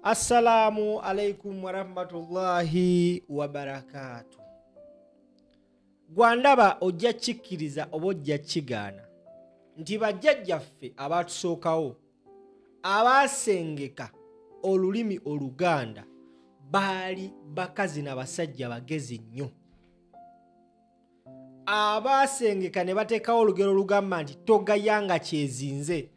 Assalamu alaikum wa rahmatullahi wa barakatuh. Gwandaba ojja kikkiriza oba ojja kigaana nti bajjajjaffe abatusookawo abaasengeka olulimi Oluganda baali bakazi na basajja bagezi nnyo. Abaasengeka ne bateekawo olugero olugamba nti togayanga kyezinze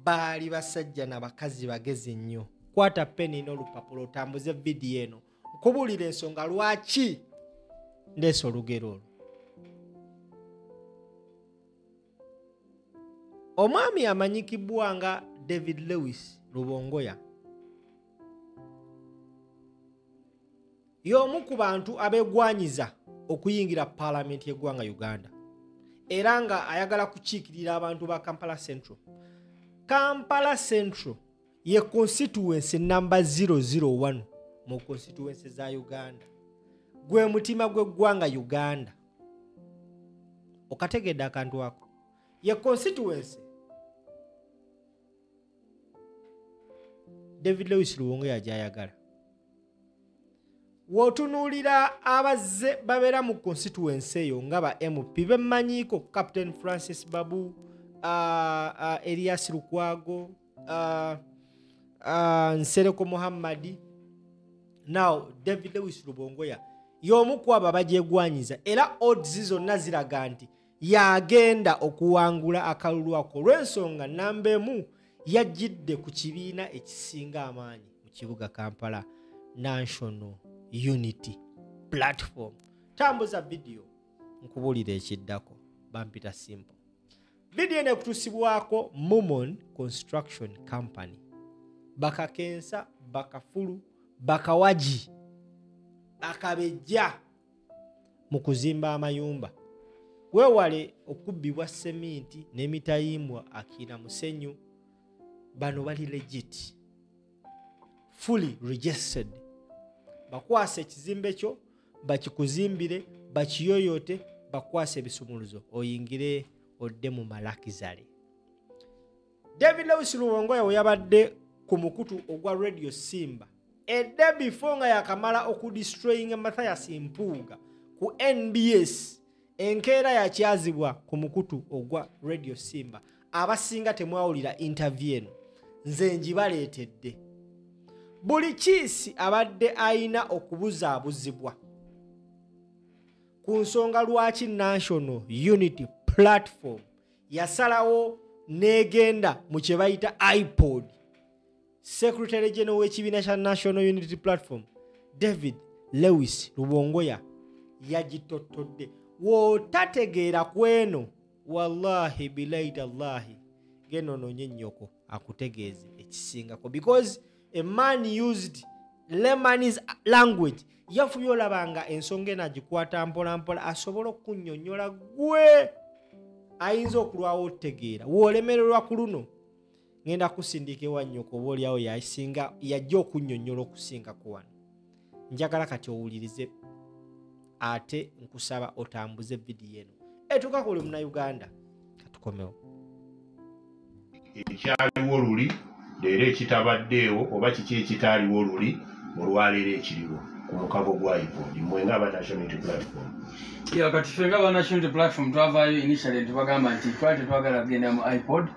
baali basajja na bakazi bagezi nnyo. Kwata peni n'olupapula otambuze vidiyo eno nkubuulira ensonga lwaki ndeese olugero olwo. Omwami amanyikibwa nga David Lewis Rubongoya y'omu ku bantu abeegwanyiza okuyingira Parliament y'eggwanga Uganda era nga ayagala kukiikirira abantu ba Kampala Central. Kampala Central ye constituency number 001 mu constituency za Uganda. Gwe mutima gw'eggwanga Uganda. Okategedde akantu ako. Ye constituency David Lewis Rubongoya gy'ayagala. Wotunuulira abazze babeera mu constituency eyo nga ba MP bemmanyiiko Captain Francis Babu, Elias Lukwago, Nsereko Muhammadi. Now David Lewis Rubongoya y'omu ku abo abagyegwanyiza era odds zonna ziraga nti yagenda okuwangula akalulu ako olw'ensonga namba emu yajjidde ku kibiina ekisinga amaanyi mu kibuga Kampala, National Unity Platform. Tambuza video nkubuulira ekiddako bampita simple. Video eno ekutusibwako Mumon Construction Company. Bakakensa, bakafulu, bakawaji, bakabejja mu kuzimba amayumba. Weewale okubbibwa seminti n'emitayimbwa akina musenyu. Bano bali legit, fully registered. Bakwase ekizimbe kyo bakikuzimbire bakiyoyote bakwase ebisumuluzo oyingire odde mu malakizale. David Lewis Rubongoya we yabadde ku mukutu ogwa Radio Simba edde before nga yakamala okudestroying Mathias Mpuuga ku NBS enkeera yakyazibwa ku mukutu ogwa Radio Simba. Abasinga temwawulira interview eno nze njibaleetedde. Buli kiisi abadde ayina okubuzaabuzibwa ku nsonga lwaki National Unity Platform yasalawo negenda mu kye bayita iPod. Secretary General w'ekibiina kya National Unity Platform David Lewis Rubongoya yagitottodde. Wootategeera kweno wallahi bilaita Allahi genoononye nnyoko akutegeeze ekisingako, because a man used layman's language. Yafubye olabanga ensonga eno agikwata mpola mpola asobola okunnyonnyola gwe ayinza okulwawo otegeera. Woolemererwa ku luno ngenda kusindika ewa nnyoko oba oliawo yasinga yajja okunnyonnyola okusingako wano. Njagala kati owulirize ate nkusaba otambuze vidiyo eno etuuka ku lumu na Uganda. Katukomewo. Ekyaliwo luli leero ekitabaddeewo oba kiki ekitaaliwo luli olwaleero ekiriwo ku mukago gwa iPod mmwe ng'aba National Unity Platform. Kati ffe ng'aba National Unity Platform twavaayo initially tubagamba nti twali tetwagala kugenda mu iPod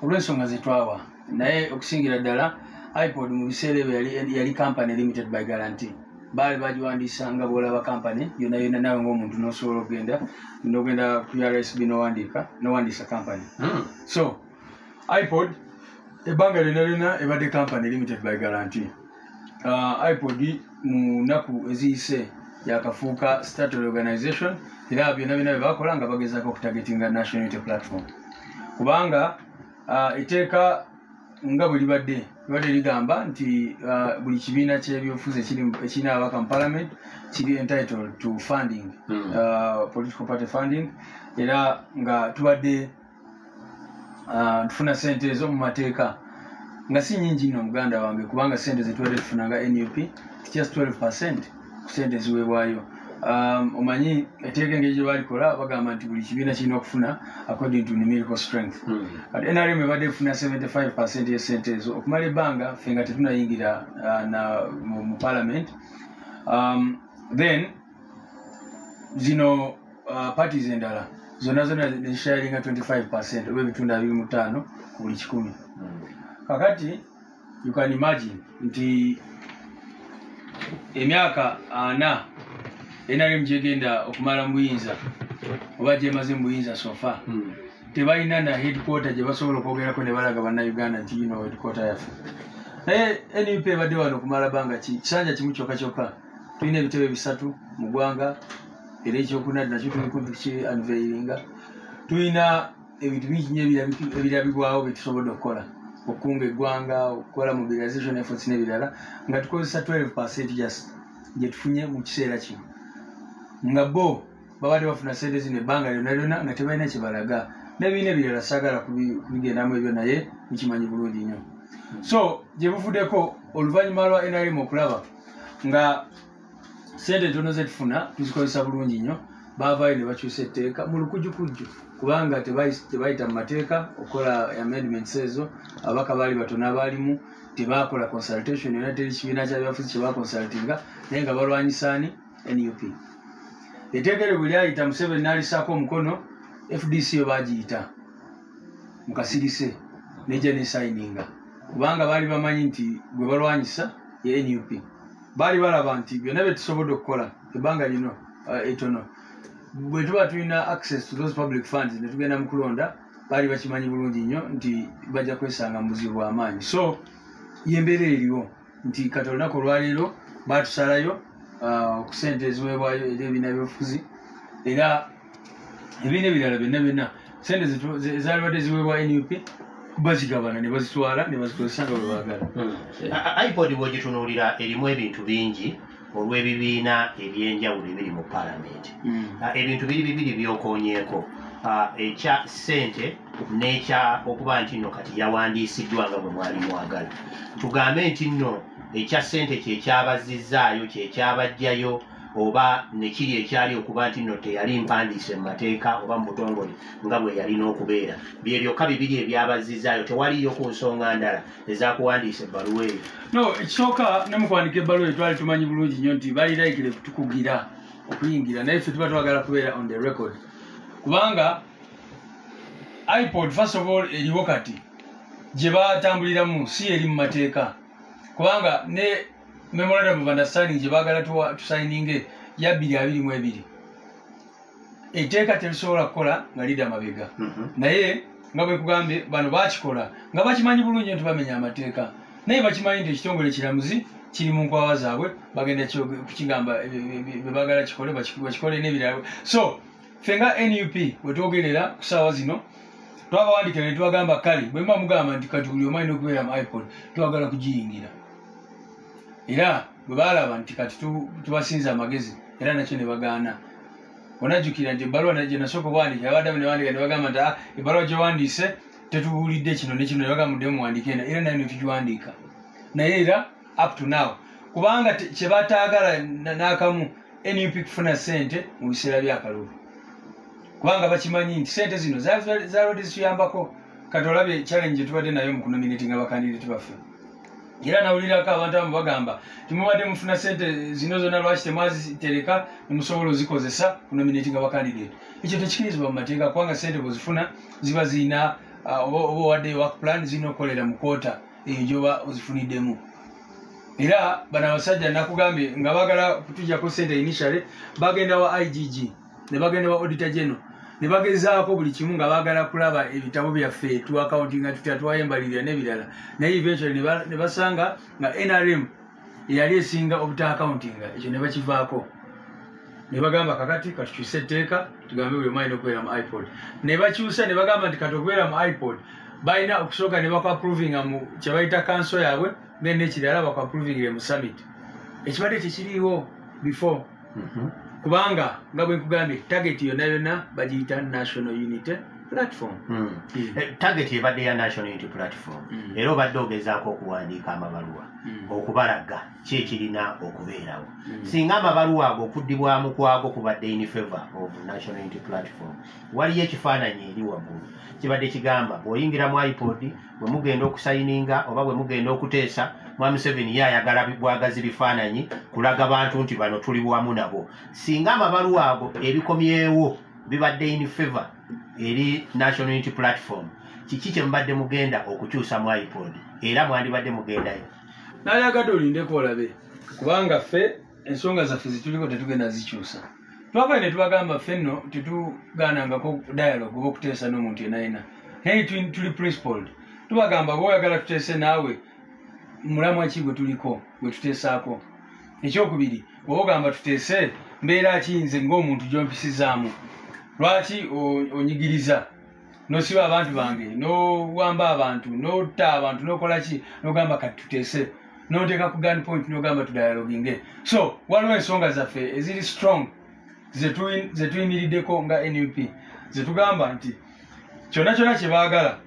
olw'ensonga ze twawa, naye okusingira ddala iPod mu biseera ebyo yali company limited by guarantee. Baali bagiwandiisanga bw'olaba company yonna yonna nawe ng'omuntu n'osobola okugenda n'ogenda ku RSB n'owandiisa company. So iPod ebbanga lyonna ebadde company limited by guarantee. iPod mu nnaku eziyise yakafuuka statutory organization era byonna bye bakola nga bagezaako okutargetinga National Unity Platform kubanga etteeka nga bwe libadde ligamba nti buli kibiina ky'ebyobufuzi ekirina ababaka mu Parliament kiri entitled to funding, political party funding, era nga tubadde tufuna sente ezo mu mateeka nga si nnyingi nno Muganda wange kubanga sente ze tubadde tufuna nga NUP just 12% ku sente ziweebwayo. omanyi etteeka engeri gye balikola bagamba nti buli kibiina kirina okufuna according to numerical strength. Kati NRM ebadde efuna 75% y'essente ezo okumala ebbanga ffe nga tetunayingira mu parliament. Then zino parties endala zonna zisharinga 25% oba ebitundu 25 ku buli 100. Kakati you can imagine nti emyaka 4 NRM gyegenda okumala mu buyinza oba gyemaze mu buyinza sofa tebalina na headquarter gye basobola okwogerako ne balaga bannayuganda nti yino headquarter yaffe. Naye NUP ebadde wano okumala bbanga kisanja kimu kyokka tulina ebitebe 3 mu ggwanga era ekyokuna nakyo tuli unveilinga. Tulina ebintu bingi nnyo ebirabibwawo bye tusobodde okukola okukunga eggwanga okukola mobilization efforts n'ebirala nga tukozesa 12% just gye tufunye mu kiseera kino nga bo babadde bafuna sente zino ebbanga lyonna nga tebalina kye balaga n'ebiina ebirala saagala kubigendamu ebyo naye mukimanyi bulungi nnyo. So gye buvuddeko oluvannyuma lwa NRM okulaba nga sente ntono ze tufuna tuzikozesa bulungi nnyo baavaayo ne bakyusa etteeka mu lukujjukujju kubanga tebayita mu mateeka okukola amendments ezo. Ababaka baali batono abaalimu tebaakola consultation yonna teri kibiina kyabyafuzi kye bakonsultinga naye nga balwanyisaani NUP. Etteeka eryo bwe lyayita Museveni n'alisaako omukono FDC yo baagiyita mu kasirise nejja nesayininga kubanga baali bamanyi nti gwe balwanyisa ye NUP. Baali balaba nti byonna bye tusobodde okukola ebbanga lino etono bwe tuba tulina access to those public funds ne tugenda mu kulonda baali bakimanyi bulungi nnyo nti bajja kwesanga mu buzibu bw'amaanyi. So yembeera eriwo nti kati olunaku olwaleero baatusalayo ku sente eziweebwayo eri ebiina by'obufuzi era ebiina ebirala byonna sente ezaalibadde ziweebwa NUP bazigabana ne bazitwala ne bazikozesa nga bwe baagala. iPod bw'ogitunuulira erimu ebintu bingi olw'ebibiina ebyenjawulo ebiri mu palamenti. Ebintu bibiri byokoonyeeko ekya ssente n'ekya okuba nti nno kati yawandiisiddwa nga bwe mwali mwagala. Tugambe nti nno ekya ssente kyekyabazizzaayo kyekyabajjayo oba nekiri ekyali okuba nti nno teyali mpandiise mu mateeka oba mu butongole nga bwe yalina okubeera. Bye byokka bibiri ebyabazizzaayo tewaliyo ku nsonga ndala ezakuwandiisa ebbaluwa eyo. No, ekisooka ne mu kuwandika ebbaluwa eyo twali tumanyi bulungi nnyo nti bali laikire tukugira okuyingira naye ffe tuba twagala kubeera on the record kubanga iPod first of all eriwo kati gye batambuliramu si eri mu mateeka kubanga ne memorandum of understanding gye baagala tusayininge ya 2022 etteeka terisobola kukola nga lidda mabega naye nga bwe kugambye bano bakikola nga bakimanyi bulungi nti bamenya amateeka naye bakimanyi nti ekitongole kiramuzi kiri mu nkwawa zaabwe bagenda kukigamba bye baagala kikole bakikole n'ebirala. So ffe nga NUP bwe twogerera ku ssaawa zino twabawandikira ne tubagamba kale bwe muba mugamba nti kati buli omu alina okubeera mu iPod twagala kugiyingira era bwe baalaba nti kati tubasinza amagezi era nakyo ne bagaana. Onajjukira nti ebbaluwa gye nasooka okuwandika abaddamu ne bandika ne bagamba nti ebbaluwa gye wandiise tetubuulidde kino ne kino ne bagamba muddemu muwandiike era naye ne tugiwandiika naye era up to now kubanga kye bataagala n'akamu NUP kufuna ssente mu biseera by'akalulu kubanga bakimanyi nti ssente zino zaalwadde zituyambako. Kati olabye challenge gye tubadde nayo mu kunominatinga bakandidate baffe era nawulirako abantu abamu bagamba timubadde mufuna ssente zino zonna lwaki temwazitereka nemusobola ozikozesa kunominatinga bakandidate. Ekyo tekikirizibwa mu mateeka kubanga ssente bwezifuna ziba zirina oba owadde work plan zirina okukolera mu kwota eyo gyoba ozifuniddemu. Era bano abasajja nakugambye nga baagala kutujjako ssente initially bagenda wa IGG ne bagenda wa auditor general ne bagezaako buli kimu nga baagala kulaba ebitabo byaffe tuaccountinga tutya twayembalirira n'ebirala naye eventually ne basanga nga NRM eyali esinga obuta accountinga ekyo ne bakivaako ne bagamba kakati katukyuse etteeka tugambe buli omu alina okubeera mu iPod ne bakyusa ne bagamba nti kati okubeera mu iPod balina okusooka ne bakwaprovinga mu kye bayita kanso yaabwe then n'ekirala bakwaprovingira mu summit ekibadde tekiriiwo before kubanga nga bwe nkugambye target yonna bagiyita national unity platform. Target ebadde ya National Unity Platform. Era obadde ogezaako okuwandiika amabaluwa okubalaga ki ekirina okubeerawo. Singa amabaluwa ago okuddibwamu kwago kubadde in favor of National Unity Platform, waliyo ekifaananyi eri waggulu kibadde kigamba bw'oyingira mu iPod bwe mugenda okusayininga oba bwe mugenda okuteesa Mwami Museveni yayagala bwagazi bifaananyi kulaga bantu nti bano tuli wamu nabo. Singa amabaluwa ago ebikomyewo bibadde in favor eri National Unity Platform, kiki kye mbadde mugenda okukyusa mu iPod era mwandibadde mugendayo? Nayagadde olindeko olabe kubanga ffe ensonga zaffe zituliko tetugenda zikyusa. Twava ne tubagamba ffe nno tetugaanangako dialogue oba okuteesa n'omuntu yenayina. Naye tuli principled. Tubagamba bw'oyagala tuteese naawe mulamwa ki gwe tuliko gwe tuteesaako. Ekyokubiri bw'oba ogamba tuteese mbeera ki nze ng'omuntu gy'ompisizaamu. Lwaki onyigiriza n'osiba abantu bange n'owamba abantu n'otta abantu n'okola ki n'ogamba kati tuteese n'oteeka ku gun point n'ogamba tudialoginge. So waliwo ensonga zaffe eziri strong ze tuyimiriddeko nga NUP zetugamba nti kyonna kyonna kye baagala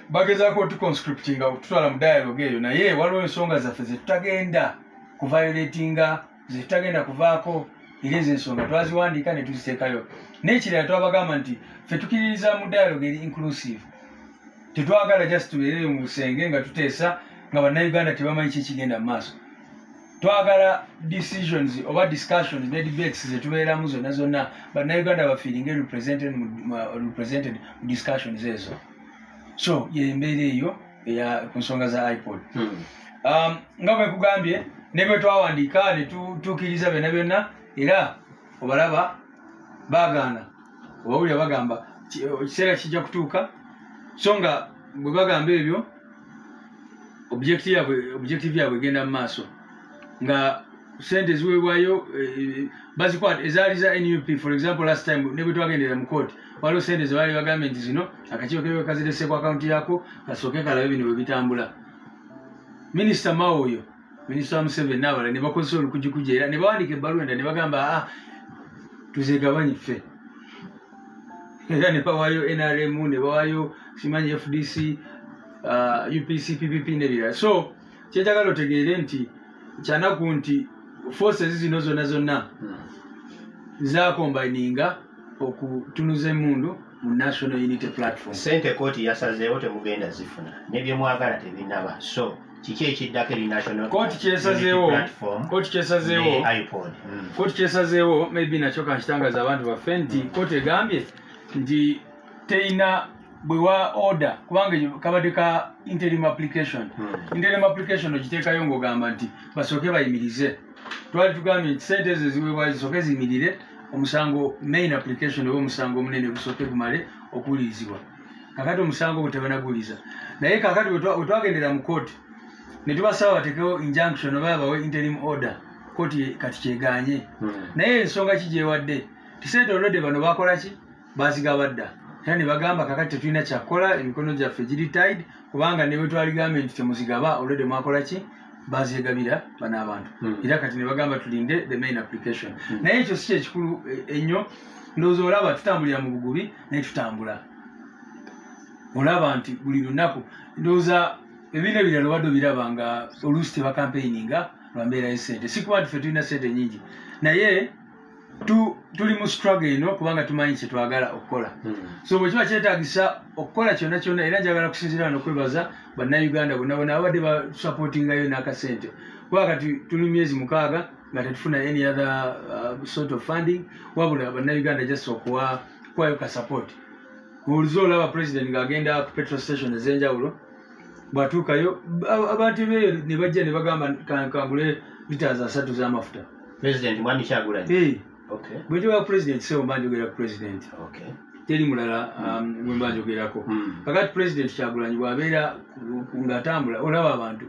bagezaako otuconscriptinga okututwala mu dialogue eyo, naye waliwo ensonga zaffe zetutagenda kuviolatinga zetutagenda kuvaako. Era ezo ensonga twaziwandiika ne tuziteekayo. N'ekirala twabagamba nti ffe tukiririza mu dialogue eri inclusive. Tetwagala just tubeerere mu busenge nga tuteesa nga bannayuganda tebamanyi ki kigenda mu maaso. Twagala decisions oba discussions ne debates zetubeeramu zonna zonna bannayuganda bafiiringe represented mu discussions ezo. So y'embeera eyo ku nsonga za iPod. Nga bwe kugambye ne bwe twawandiika ne tutuukiriza byonna byonna era obalaba baagaana obawulira bagamba ekiseera kijja kutuuka. So nga bwe bagamba ebyo objective yabwe egenda mu maaso nga sente ziweebwayo bazikwata ezaali za NUP. For example last time ne bwe twagendera mu court waliwo sente ze baali bagambye nti zino akakiiko kebe kazirese ku akaunti yako kasooke kalabe bino bwe bitambula. Minisita Mao oyo Minisita Museveni n'abalala ne bakozesa olukujikuja era ne bawandiika ebbaluwa endala ne bagamba tuzegabanye ffe. Era ne bawaayo NRM ne bawaayo simanyi FDC UPC PPP n'ebirala. So kyenjagala otegeere nti kyanaku nti forces zino zonna zonna zakombininga okutunuza emmundu mu National Unity Platform. Sente kooti yasazeewo temugenda zifuna nebyemwagala tebinaba. So kiki ekiddako eri National Platform kooti kyesazeewo maybe nakyo kankitangaza abantu baffe nti kooti egambye nti teina bwewa order kubanga kabadde ka interim application. Interim application ogiteekayo ng'ogamba nti basooke bayimirize. Twali tugambye nti sente ezo ziweebwayo zisooke ziyimirire omusango main application oba omusango omunene gusooke gumale okuwulirizibwa. Kakati omusango gwe tebanaguwuliza. Naye kakati bwe twagendera mu kooti ne tubasaba bateekewo injunction oba bawe interim order, kooti kati kyeganye. Naye ensonga ki gyewadde ti sente olwedde bano bakola ki bazigabadda. Era ne bagamba kakati tetulina kyakukola, emikono gyaffe giri tied kubanga ne bwe twaligambye nti temuzigaba olwedde mwakola ki bazyegabira bano abantu. Era kati ne bagamba tulinde the main application. Naye ekyo si kyekikulu ennyo. Ndowooza olaba tutambulira mu bugubi naye tutambula. Olaba nti buli lunaku ndowooza ebibiina ebirala obadde obiraba nga oluusi tebakampeininga lwa mbeera y'essente. Si kuba nti ffe tulina ssente nnyingi naye tuli mu struggle eno kubanga tumanyi kye twagala okukola. So bwe kiba kyetaagisa okukola kyonna kyonna era njagala kusinziira wano okwebaza bannayuganda bonna bonna abadde basupportingayo n'akasente kuba kati tuli myezi 6 nga tetufuna any other sort of funding wabula bannayuganda just okuwayo ka support. Oluzi olaba president ng'agenda ku petrol station ez'enjawulo bwatuukayo abantu beeyo ne bajja ne bagamba kangule liters 3 z'amafuta. President Mwami Kyagulanyi. Okay. Bwe tuba president sebo mba njogera ku president. Okay. Teri mulala bwe mba njogerako. Kakati president Kyagulanyi bw'abeera ng'atambula olaba abantu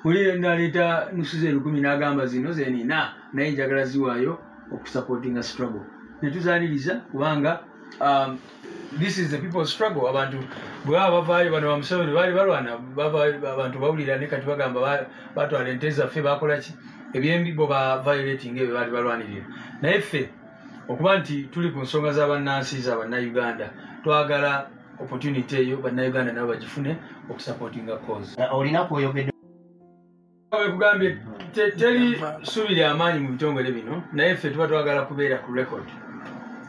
oli naleeta nusu ze1000 n'agamba zino zenina naye njagala ziwaayo okusupportinga struggle. Ne tuzaaniriza kubanga this is the people's struggle. Abantu bwe baba bavaayo bano bamuseveni baali balwana abantu bawulira ne kati bagamba batwala ente zaffe bakola ki ebyembibo ba violating ebyo baali balwanirira. Naye ffe okuba nti tuli ku nsonga z'abannansi z'abannayuganda twagala opportunity eyo bannayuganda nabo bagifune okusupportinga cause. Olina kweyogedde kugambye teri subiri amaanyi mu bitongole bino naye ffe tuba twagala kubeera ku record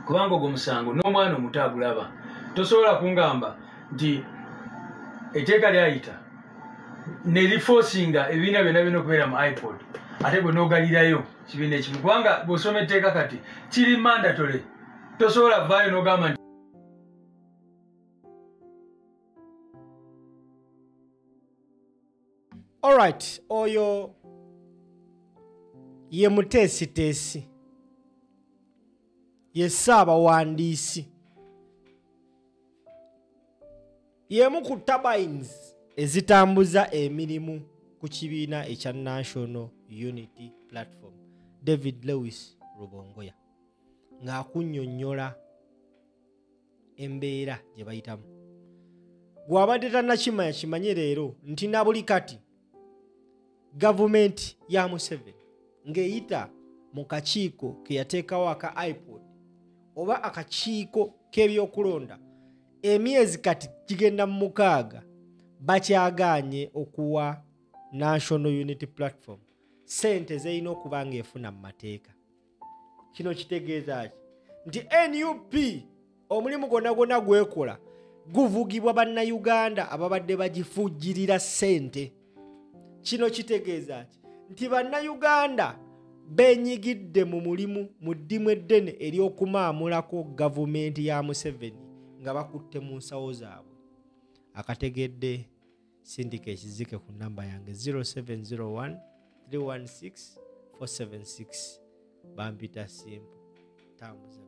kubanga ogwo musango n'omwana omuto agulaba tosobola kungamba nti etteeka lyayita ne lifosinga ebibiina byonna byonna okubeera mu iPod ate bwe n'ogalirayo kibiina ekimu kubanga bw'osoma etteeka kati kiri mandatory tosobola vaayo n'ogamba nti alright oyo ye muteesiteesi ye ssaabawandiisi yemu ku turbines ezitambuza emirimu ku kibiina ekya National Unity Platform David Lewis Rubongoya ng'akunnyonnyola embeera gye bayitamu. Gw'abadde tannakimanya kimanye leero nti na buli kati gavumenti ya Museveni ng'eyita mu kakiiko ke yateekawo aka iPod oba akakiiko k'ebyokulonda emyezi kati kigenda mu 6 bakyagaanye okuwa National Unity Platform sente zeyina okuba ng'efuna mu mateeka. Kino kitegeeza ki nti NUP omulimu gwonna gwekola guvugibwa bannayuganda ababadde bagifujjirira sente. Kino kitegeeza ki nti bannayuganda benyigidde mu mulimu mu ddimu eddene ery'okumaamulako gavumenti ya Museveni nga bakutte mu nsawo zaabwe. Akategedde sindika ekizike ku namba yange 0701 316 476 bampita simple tambuza